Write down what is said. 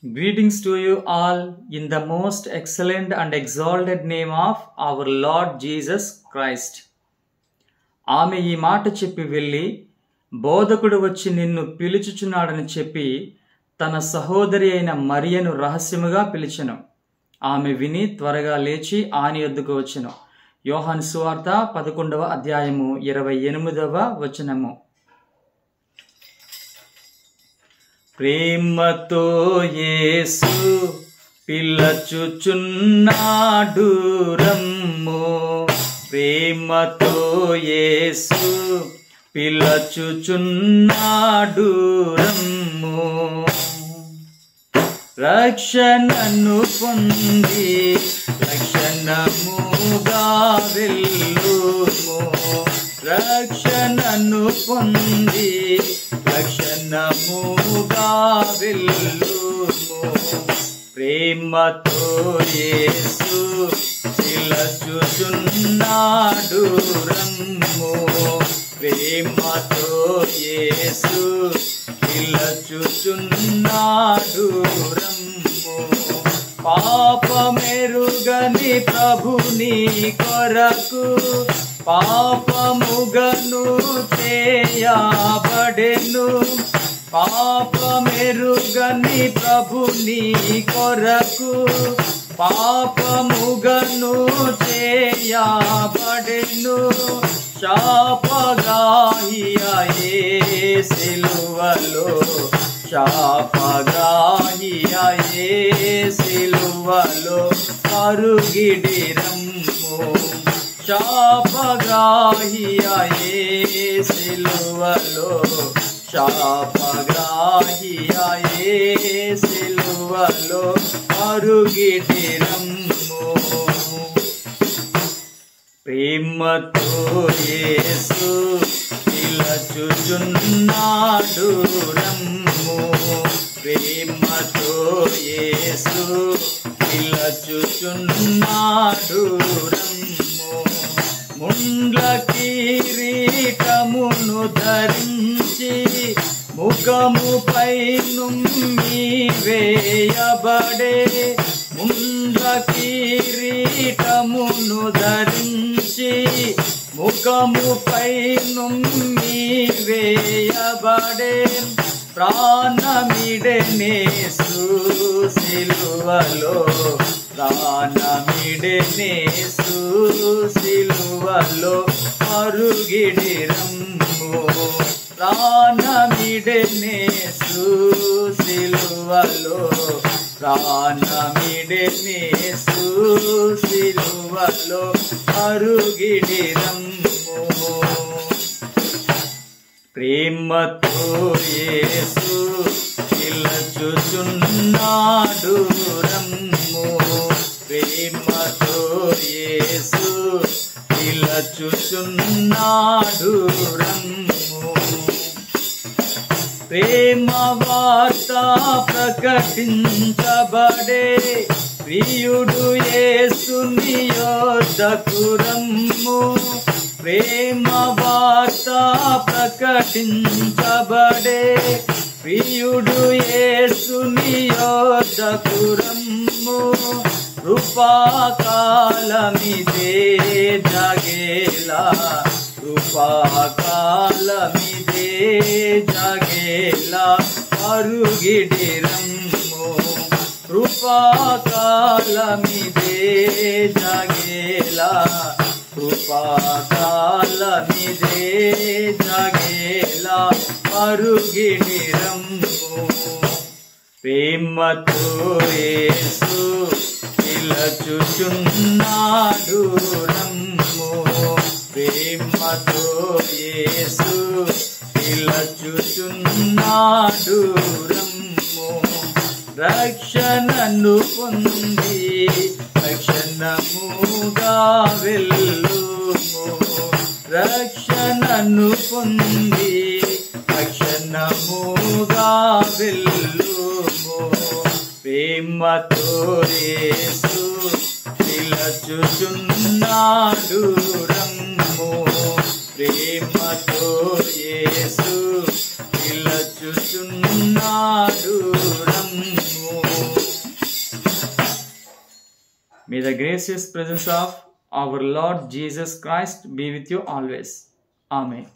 Greetings to you all in the most excellent and exalted name of our Lord Jesus Christ. ఆమె ఈ మాట చెప్పి వెళ్ళి, బోధకుడు వచ్చి నిన్ను పిలుచుచున్నాడని చెప్పి తన సహోదరి అయిన మరియను రహస్యముగా పిలిచెను. ఆమె విని త్వరగా లేచి ఆయన యొద్దకు వచ్చెను. యోహాను సువార్త 11వ అధ్యాయము 28వ వచనము. ప్రేమతో యేసు పిలచుచున్నాడు రమ్ము, ప్రేమతో యేసు పిలచుచున్నాడు రమ్ము. రక్షణను పొంది లక్షణముగా వెళ్ళుము, రక్షణను పొంది లక్షణముగా వెళ్ళుము. ప్రేమతో యేసు పిలచుచున్నాడు రమ్ము, ప్రేమతో యేసు పిలచుచున్నాడు రమ్ము. పాపమెరుగని ప్రభుని కొరకు పాపముగను చేయబడెను, పాపమెరుగని ప్రభుని కొరకు పాపముగను చేయబడెను. శాపగ్రాహియే సిలువలో, శాపగ్రాహియే సిలువలో అరుగిడి రమ్ము, శాపగ్రాహియే సిలువలో, శాపగ్రాహియే సిలువలో అరుగిడి రమ్ము. ప్రేమతో యేసు పిలచుచున్నాడు రమ్ము, ప్రేమతో యేసు పిలచుచున్నాడు రమ్ము. ముండ్ల కిరీటమును ధరించి ముఖముపై నుమ్మి వేయబడే, ముండ్ల కిరీటమును ధరించి ముఖముపై నుమ్మి వేయబడే. ప్రాణమిడెనేసు సిలువలో, ప్రాణమిడెనేసు సిలువలో అరుగిడి రమ్ము, ప్రాణమిడెనేసు సిలువలో, ప్రాణమిడెనేసు సిలువలో అరుగిడి రమ్ము. ప్రేమతో యేసు పిలచుచున్నాడు రమ్ము, ప్రేమతో యేసు పిలచుచున్నాడు రమ్ము. ప్రేమ వార్త ప్రకటించబడే ప్రియుడు యేసుని యొద్దకు రమ్ము, ప్రేమ వార్త ప్రకటించబడే ప్రియుడు యేసుని యొద్దకు రమ్ము. కృపాకాలమిదే జగేలా, కృపాకాలమిదే జగేలా అరుగిడి రమ్ము, కృపాకాలమిదే జగేలా, కృపాకాలమిదే జగేలా అరుగిడి రమ్ము. ప్రేమతో యేసు పిలచుచున్నాడు రమ్ము, ప్రేమతో యేసు పిలచుచున్నాడు రమ్ము. రక్షణను పొంది లక్షణముగా వెళ్ళుము, రక్షణను పొంది లక్షణముగా వెళ్ళుము. ప్రేమతో యేసు పిలచుచున్నాడు రమ్ము, ప్రేమతో యేసు పిలచుచున్నాడు రమ్ము. May the gracious presence of our Lord Jesus Christ be with you always. Amen.